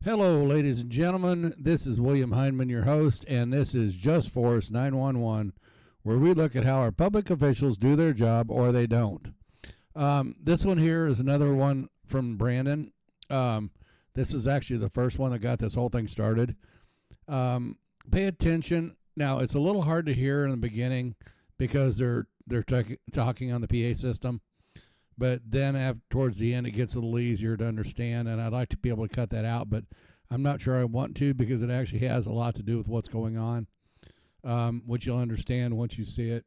Hello, ladies and gentlemen. This is William Hindman, your host, and this is Just Force 911, where we look at how our public officials do their job or they don't. This one here is another one from Brandon. This is actually the first one that got this whole thing started. Pay attention. Now, it's a little hard to hear in the beginning because they're talking on the PA system. But then towards the end, it gets a little easier to understand, and I'd like to be able to cut that out, but I'm not sure I want to because it actually has a lot to do with what's going on, which you'll understand once you see it.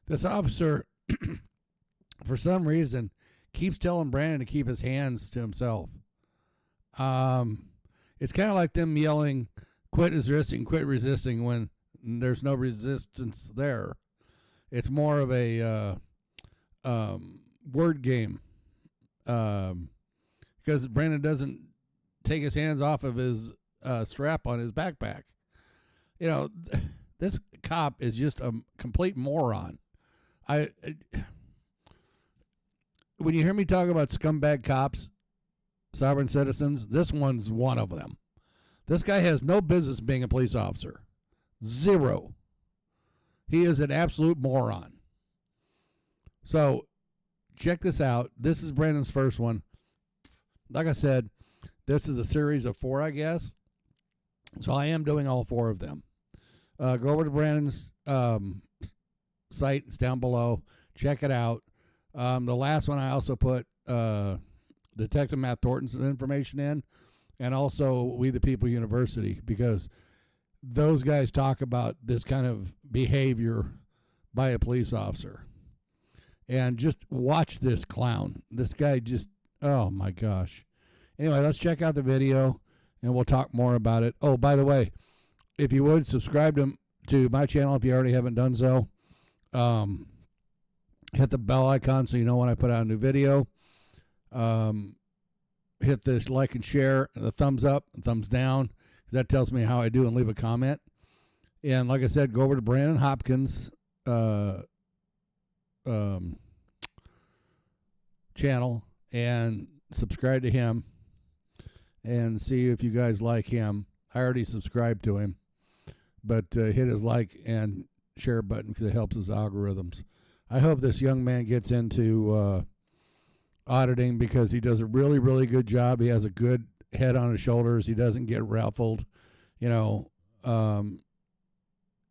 This officer, for some reason, keeps telling Brandon to keep his hands to himself. It's kind of like them yelling, quit resisting when there's no resistance there. It's more of a word game, because Brandon doesn't take his hands off of his strap on his backpack. You know, this cop is just a complete moron. When you hear me talk about scumbag cops, sovereign citizens, this one's one of them. This guy has no business being a police officer. Zero. He is an absolute moron. So, check this out. This is Brandon's first one. Like I said, this is a series of 4, I guess. So I am doing all 4 of them. Go over to Brandon's site. It's down below. Check it out. The last one I also put Detective Matt Thornton's information in, and also We the People University, because those guys talk about this kind of behavior by a police officer. And just watch this clown. This guy just, oh my gosh. Anyway, let's check out the video and we'll talk more about it. Oh, by the way, if you would subscribe to my channel if you already haven't done so. Hit the bell icon so you know when I put out a new video. Hit this like and share, the thumbs up, thumbs down, because that tells me how I do, and leave a comment. And like I said, go over to Brandon Hopkins' channel and subscribe to him and see if you guys like him. I already subscribed to him, but hit his like and share button because it helps his algorithms. I hope this young man gets into auditing because he does a really, really good job. He has a good head on his shoulders. He doesn't get ruffled. You know,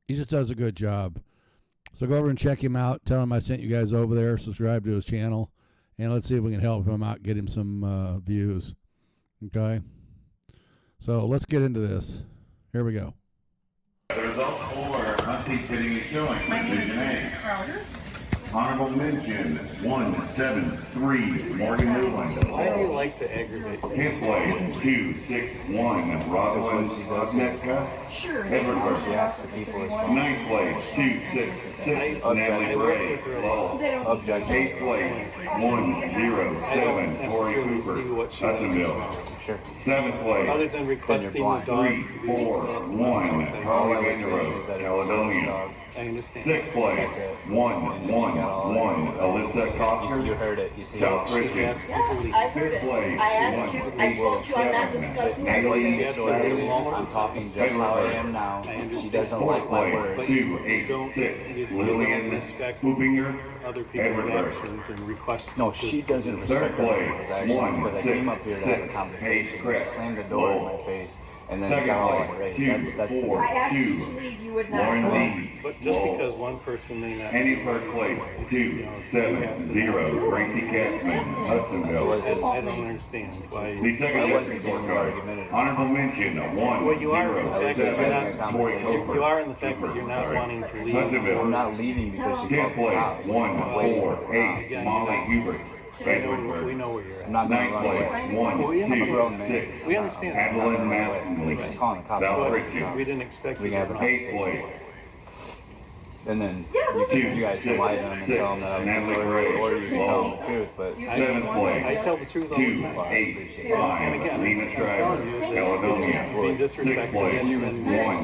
he just does a good job. So go over and check him out. Tell him I sent you guys over there. Subscribe to his channel. And let's see if we can help him out, get him some views. Okay? So let's get into this. Here we go. The results for Hunting, Fitting, and Showing. My name is Crowder. Honorable mention 173 Morgan Newland. Why do you like to aggravate things? 10th place 261 Rosalind Rosnetka. Sure. Everett. She asks the people as well. 9th place 266 Natalie Gray. Lowell. 8th place 107 Tori Cooper. Hudsonville. Sure. 7th place Other than requesting the dog to 3, be 4, 1 Harley Vanderow, Caledonia. I understand. 6th place 111 Alyssa Coster. You heard it. You see South She Richmond. asks people to leave. I heard 5th it. place I asked you, I told you I'm not discussing that. I'm talking just how I am now. She doesn't like my words. But you don't Lillian respect Hoopinger. other people's Edward. actions and requests. No, she doesn't respect Third her place, because I came up here to have a 166 conversation. Chris. She slammed the door in my face, and then it Second got all place, irate. That's 2, 4, I asked you 2 to leave, you would Lauren not. Lee. But just because one person may not. Any first place 270 Frankie Katzman, Hudsonville. I don't understand why. The second district scorecard. Honorable mention 1 Well, you are in the fact that you're 7 not. Tori Cooper. You are in the fact that you're not wanting to leave. I'm Hudsonville. not leaving because she 10th called the cops. place 148 Yeah, Molly Hubert, We Edwardsburg. know where you're at. I'm not going to 9th run place away. 1 I'm a grown man. 2 We understand. Adeline Mattingly, She's calling the cops. South But Richmond. we didn't expect We you to have a run. 8th place And then that's you guys can lie to them and tell them that I was Natalie disorderly, Gray. or you can tell them the truth. But You- 7th place I tell the truth all the time. 285 And again, Lena I'm Shriver, telling you, Caledonia. being 6th disrespectful place and you 187 Natalie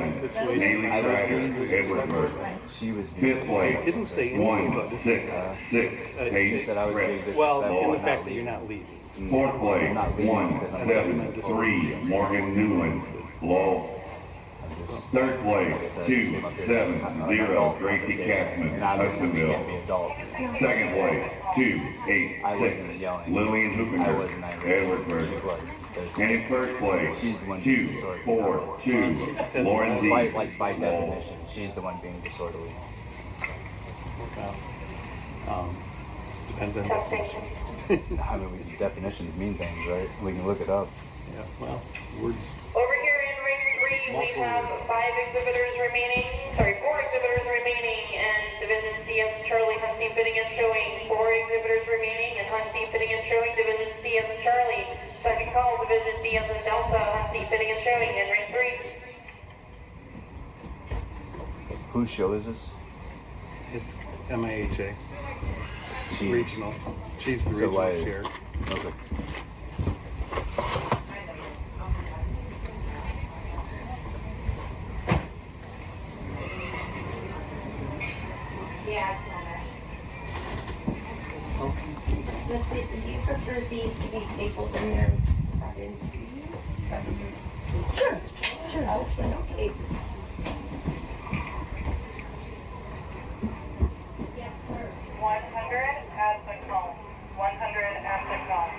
I was Strider, being disrespectful. Edwardsburg. She was being 5th place Didn't say anything about 166 She Paige said I was being Brett. disrespectful. Well, in the and fact not that you're leaving. not leaving. Fourth place, not leaving because I'm not 1-7-3, Morgan Newland, low. Third place, 2-7-0, Tracy Katzman, and obviously we can't be Hudsonville. adults. Second place, I wasn't 2-8-6, yelling. Lillian I wasn't Hoopenberg, angry. She Edwardsburg. was. There's- And in first place, She's the one being disorderly. 2-4-2, Lauren Z. By definition, she's the one being disorderly. Depends on definition. I mean, definitions mean things, right? We can look it up. Yeah, well, words. Over here in ring 3, we have 4 exhibitors remaining, and Division C as Charlie, Huntsy, Fitting and Showing. 4 exhibitors remaining, and Huntsy, Fitting and Showing, Division C as Charlie. Second call, Division D as in Delta, Huntsy, Fitting and Showing, in ring 3. Whose show is this? It's MIHA. She. Regional. She's the So regional why- chair. Okay. Yeah, Miss Lisa, do you prefer these to be stapled in there brought into you? Sure. Okay. 100 at the call. 100 at the call.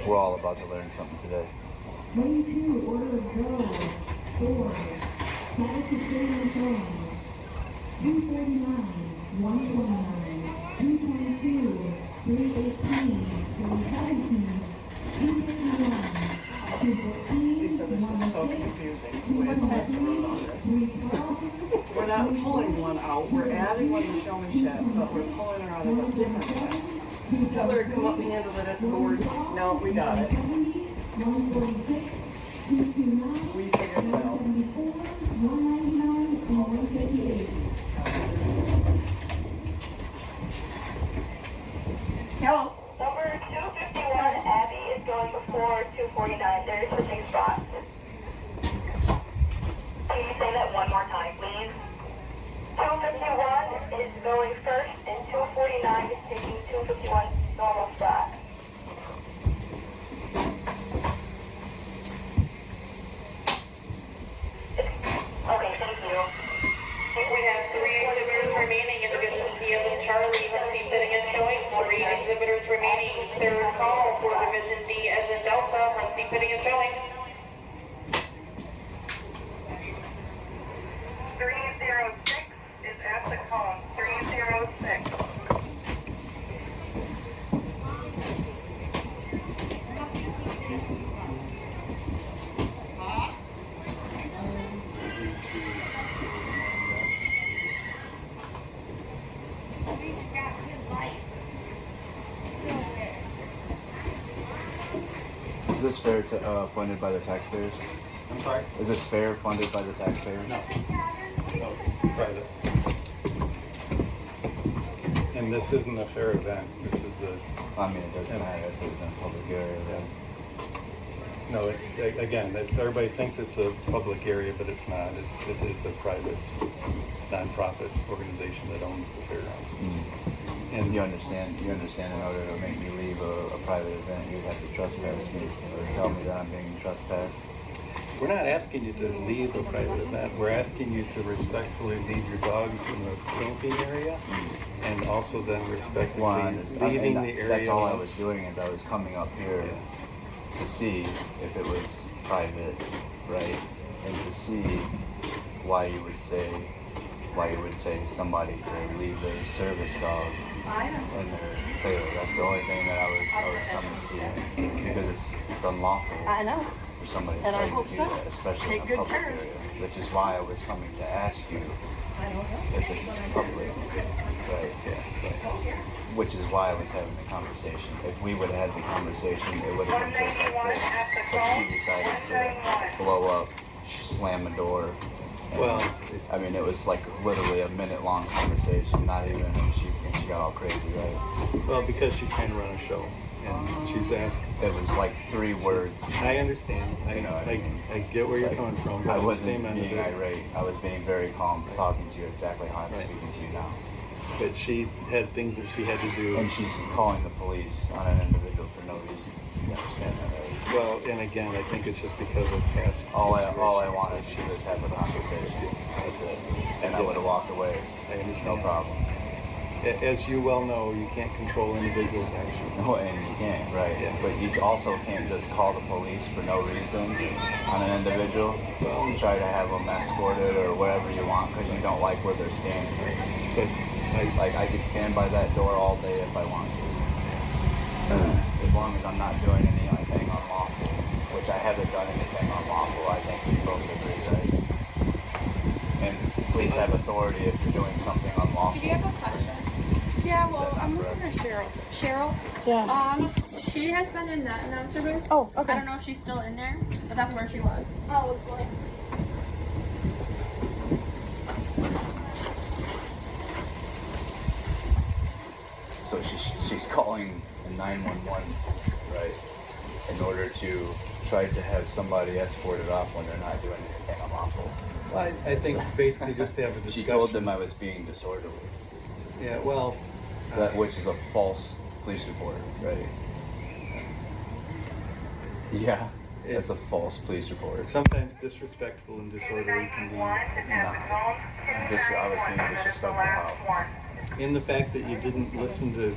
We're all about to learn something today. 22, order of go. 4, status of stadium showing. 249, 129, 222, 318, 317, 251, 214, Lisa, this is so confusing. What's happening on this? 312, We're not pulling one out, we're adding one to show and chat, but we're pulling her out of a different chat. Tell her to come up and handle it at the board. No, we got it. 146, 229, We figured it out. 174, 199, and 158. Hello? Number 251, Abby, is going before 249. They're switching spots. Can you say that one more time, please? 251 is going first, and 249 is taking 251 normal spot. Okay, thank you. We have 3 exhibitors remaining in Division C as in Charlie, Huntsy, Fitting and Showing. 3 exhibitors remaining. Third call for Division D as in Delta, Huntsy, Fitting and Showing. 306 is at the call. 306. Is this fair to funded by the taxpayers? I'm sorry? Is this fair funded by the taxpayers? No. No, it's private. And this isn't a fair event. This is I mean, it doesn't matter if it's in a public area. Then. no, it's, again, it's, everybody thinks it's a public area, but it's not. It's a private, nonprofit organization that owns the fairgrounds. And you understand, in order to make me leave a private event, you'd have to trespass me or tell me that I'm being trespassed. We're not asking you to leave a private event. We're asking you to respectfully leave your dogs in the camping area and also then respectfully leaving the area. That's all I was doing is I was coming up here to see if it was private, right? And to see why you would say somebody to leave their service dog in their trailer. That's the only thing that I was coming to see, because it's unlawful I know. for somebody to And I tell you hope to do so. that, especially Take in a good public care. area. Which is why I was coming to ask you I don't know. if this is public, right? Which is why I was having the conversation. If we would have had the conversation, it would have been just like 191 this. at the But call. she decided to 191. blow up, slam the door, And, Well, I mean, it was like literally a minute-long conversation, not even, and she got all crazy, right? well, because she's trying to run a show, and she's asked. It was like 3 words. I understand. You know what I mean? I get where you're Like, coming from. But I at the wasn't same end of being it, irate. I was being very calm, talking to you exactly how I'm Right. speaking to you now. But she had things that she had to do. And she's calling the police on an individual for no reason. You understand that, right? Well, and again, I think it's just because of past. All I situations wanted that to do was have a conversation. That's it. And I would have walked away. I understand. No problem. As you well know, you can't control individuals' actions. No, and you can't, right? Yeah. But you also can't just call the police for no reason on an individual and try to have them escorted or wherever you want because you don't like where they're standing. But I could stand by that door all day if I want to. As long as I'm not doing anything unlawful, which I haven't done anything unlawful, I think we both agree, right? And police have authority if you're doing something unlawful. Did you have a question? Yeah, well, I'm looking at Cheryl. Cheryl? Yeah. She has been in that announcer booth. Oh, okay. I don't know if she's still in there, but that's where she was. Oh, okay. So she's calling the 911, right, in order to try to have somebody escorted off when they're not doing anything unlawful. Well, I think basically just to have a discussion. She told them I was being disorderly, Yeah, well. which is a false police report, right? Yeah, that's a false police report. Sometimes disrespectful and disorderly can be It's not. I was being disrespectful how? in the fact that you didn't listen to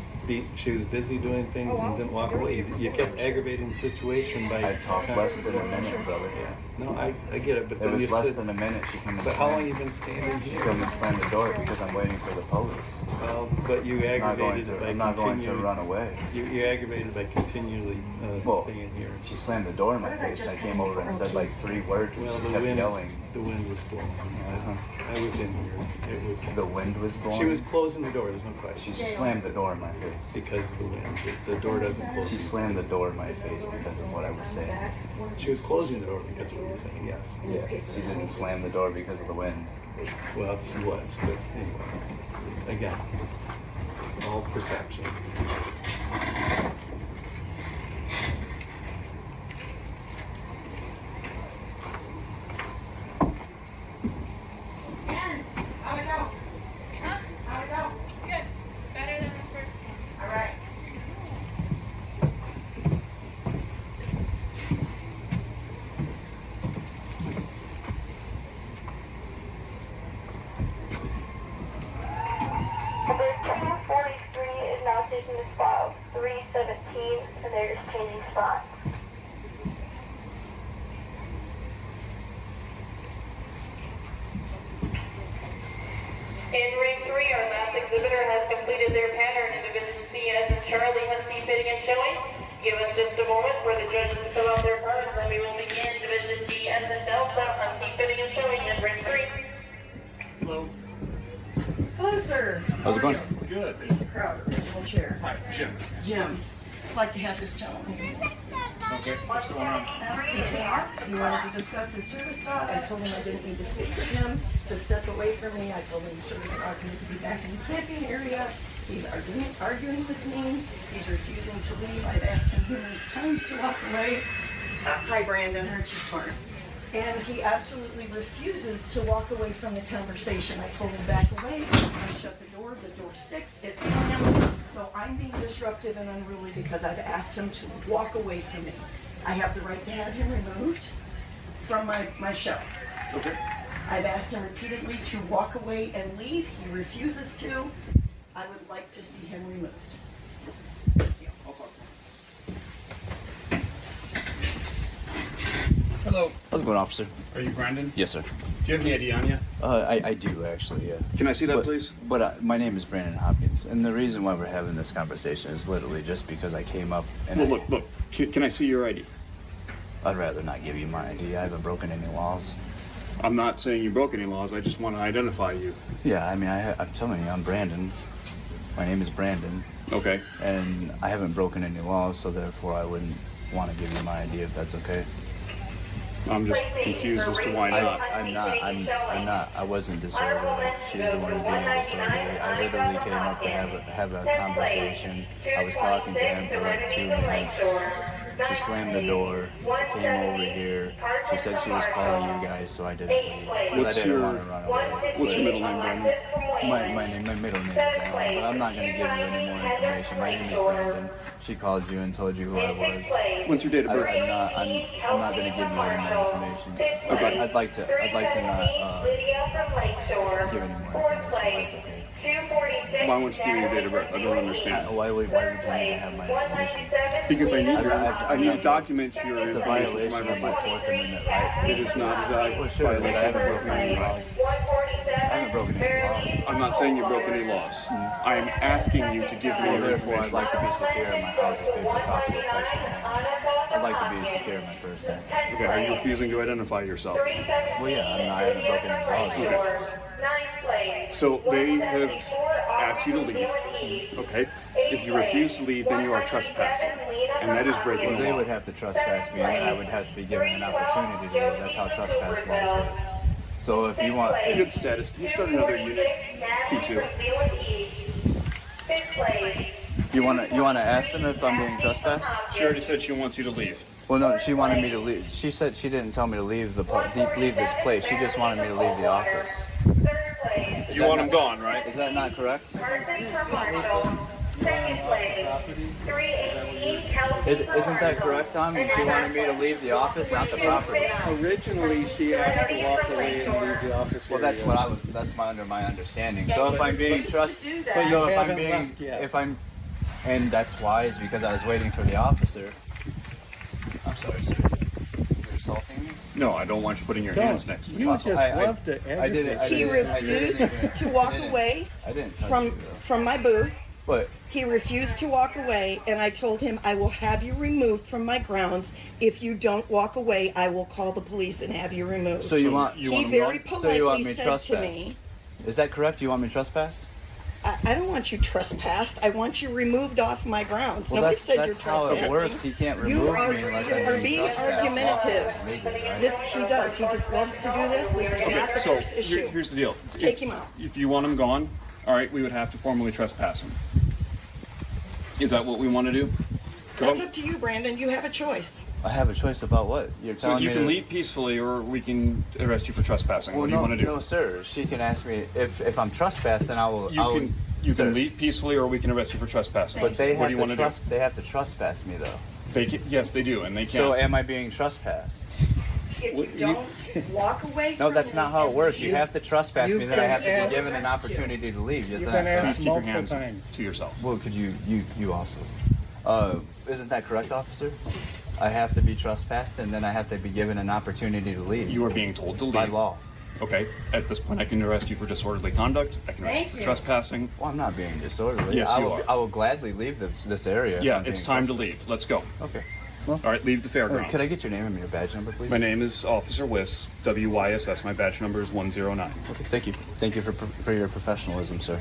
she was busy doing things and didn't walk away. You kept aggravating the situation by. I talked less than a minute, brother. Yeah. No, I get it, but It then you was less stood. than a minute. She couldn't But how long you been standing She here? couldn't slam the door because I'm waiting for the police. Well, but you I'm not going aggravated to. by I'm not going to continually. run away. You aggravated by continually Well, staying here. She slammed the door in my face. I came over and said like 3 words, and Well, she the kept wind. yelling. The wind was blowing. Uh-huh. I was in here. It was. The wind was blowing. She was closing the door. There's no question. She slammed the door in my face. Because of the wind. The door doesn't close. She slammed the door in my face because of what I was saying. She was closing the door because of what you were saying. Yes. Yeah, she didn't slam the door because of the wind. Well, she was, but anyway. Again, all perception. How'd it go? Huh? How'd it go? Good. Better than the first. All right. Number 243 is now taking the spot of 317, and they're just changing spots. In ring 3, our last exhibitor has completed their pattern in Division C as in Charlie has seen fitting and showing. Give us just a moment for the judges to fill out their cards, and we will begin Division D as in Delta on see fitting and showing in ring 3. Hello. Hello, sir. How's it going? Good. Lisa Crowder, original chair. Hi, Jim. Jim, I'd like to have this gentleman. Okay, what's going on? He wanted to discuss his service dog. I told him I didn't need to speak with him, to step away from me. I told him the service dogs need to be back in the camping area. He's arguing with me. He's refusing to leave. I've asked him numerous times to walk away. Hi, Brandon. Aren't you smart? And he absolutely refuses to walk away from the conversation. I told him back away. I shut the door sticks, it's slammed. So I'm being disruptive and unruly because I've asked him to walk away from me. I have the right to have him removed from my show. Okay. I've asked him repeatedly to walk away and leave. He refuses to. I would like to see him removed. Thank you. I'll talk to him. Hello. How's it going, officer? Are you Brandon? Yes, sir. Do you have any ID on you? I do, actually, yeah. Can I see that, But- please? But my name is Brandon Hopkins, and the reason why we're having this conversation is literally just because I came up and Well, look. Can I see your ID? I'd rather not give you my ID. I haven't broken any laws. I'm not saying you broke any laws. I just want to identify you. Yeah, I mean, I'm telling you, I'm Brandon. My name is Brandon, Okay. and I haven't broken any laws, so therefore I wouldn't want to give you my ID if that's okay. I'm just confused as to why not. I'm not. I wasn't disorderly. She's the one being disorderly. I literally came up to have a conversation. I was talking to him for like 2 minutes. She slammed the door, came over here. She said she was calling you guys, so I didn't leave. 'Cause I didn't want to run away. What's your middle name, Brandon? My middle name is Alan, but I'm not going to give you any more information. My name is Brandon. She called you and told you who I was. What's your date of birth? I'm not going to give you any more information. Okay. I'd like to not give any more information. That's okay. Why won't you give me your date of birth? I don't understand. Why would you need to have my information? Because I need to document your It's a information violation for of my my report. Fourth Amendment right. It is not a Well, sure, but I violation haven't of broken any laws. I haven't broken any laws. I'm not saying you broke any laws. I am asking you to give me Well, your therefore, I'd information. like to be secure in my house's paper copy of Texas law. I'd like to be secure in my person. Okay, are you refusing to identify yourself? Well, yeah, I haven't broken any laws. Okay. So they have asked you to leave. Okay. If you refuse to leave, then you are trespassing, and that is breaking Well, the they law. would have to trespass me, and I would have to be given an opportunity to leave. That's how trespass laws work. So if you want, Good status. Can you start another unit? P2. you want to ask them if I'm being trespassed? She already said she wants you to leave. Well, no, she wanted me to leave. She said she didn't tell me to leave leave this place. She just wanted me to leave the office. Is You that want not- him gone, right? Is that not correct? Isn't that correct, Tom? She wanted me to leave the office, not the property. Originally, she asked to walk away and leave the office. Well, that's what I was. That's under my understanding. So if I'm being trusted, But you so if I'm haven't being, left yet. if I'm, and that's why is because I was waiting for the officer. I'm sorry, sir. You're assaulting me. No, I don't want you putting your hands next to me. You just love to I didn't. I He didn't- I refused didn't- to walk I didn't- away I didn't touch from you, though. from my booth. But He refused to walk away, and I told him, I will have you removed from my grounds. If you don't walk away, I will call the police and have you removed. so you want you He want him very gone? so you want politely me said to trespassed? me, Is that correct? You want me trespassed? I don't want you trespassed. I want you removed off my grounds. Well, Nobody that's said you're how it trespassing. works. He can't You remove are me unless you are I'm being trespassed. argumentative. Legally, right? This he does. He just loves to do this. This is not the So first issue. here's the deal. Take him out. If you want him gone, all right, we would have to formally trespass him. Is that what we want to do? 'Cause That's I'm- up to you, Brandon. You have a choice. I have a choice about what you're So telling you me. can to, leave peacefully, or we can arrest you for trespassing. Well, What do you want to do? No, sir. She can ask me if I'm trespassed, then I will. You sir. can leave peacefully, or we can arrest you for trespassing. But they what do you have want to to trust. They have to trespass me, though. Yes, they do, and they can't. So am I being trespassed? If you don't walk away No, from that's me not how it and works. You leave, have to trespass me, then I have to been be given an asked- opportunity to leave. Isn't You've been that Please correct? keep your multiple hands times. to yourself. Well, could you also? Isn't that correct, officer? I have to be trespassed, and then I have to be given an opportunity to leave. You are being told to leave. by law. Okay. At this point, I can arrest you for disorderly conduct. I can arrest you Thank for you. trespassing. Well, I'm not being disorderly. Yes, you are. I will gladly leave this area. if Yeah, I'm it's being time to leave. Let's go. Okay. All right, leave the fairgrounds. Could I get your name and your badge number, please? My name is Officer Wiss, WYSS. My badge number is 109. Okay, thank you. Thank you for your professionalism, sir.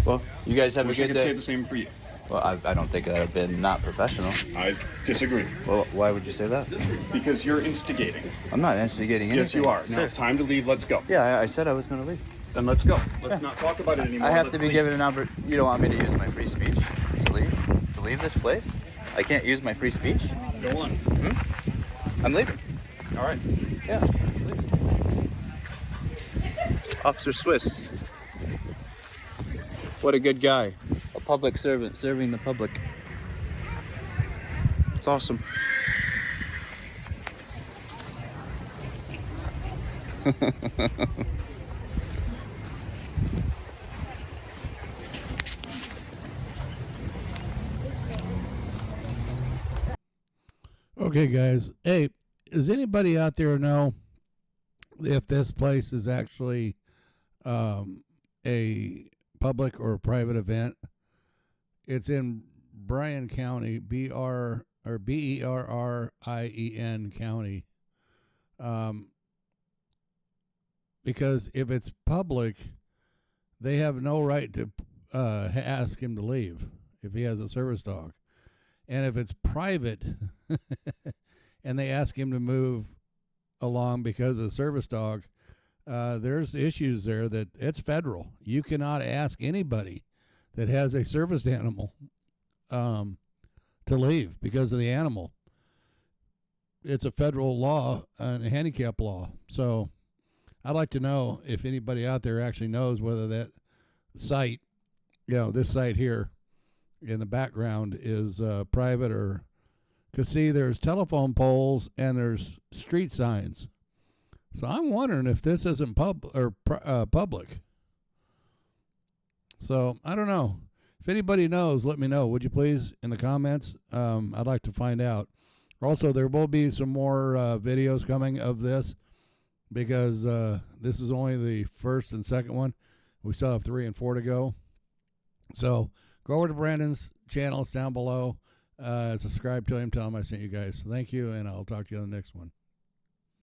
Well, you guys have Wish a I good could say day. the same for you. Well, I don't think I've been not professional. I disagree. Well, why would you say that? Because you're instigating. I'm not instigating anything. Yes, you are. Now Sir. it's time to leave. Let's go. Yeah, I said I was going to leave. Then let's go. Let's not talk about it anymore. I have Let's to be leave. given an opportunity. You don't want me to use my free speech to leave? To leave this place? I can't use my free speech? Go on. I'm leaving. All right. Yeah. Officer Swiss. What a good guy. A public servant serving the public. It's awesome. Okay, guys. Hey, does anybody out there know if this place is actually a public or private event? It's in Berrien County, Berrien County. Because if it's public, they have no right to ask him to leave if he has a service dog. And if it's private and they ask him to move along because of the service dog. There's issues there that it's federal. You cannot ask anybody that has a service animal to leave because of the animal. It's a federal law and a handicap law. So I'd like to know if anybody out there actually knows whether that site, this site here in the background is private or, because see, there's telephone poles and there's street signs. So I'm wondering if this isn't public. So I don't know. If anybody knows, let me know. Would you please in the comments? I'd like to find out. Also, there will be some more videos coming of this because this is only the first and second one. We still have 3 and 4 to go. So go over to Brandon's channel. It's down below. Subscribe to him. Tell him I sent you guys. Thank you, and I'll talk to you on the next one.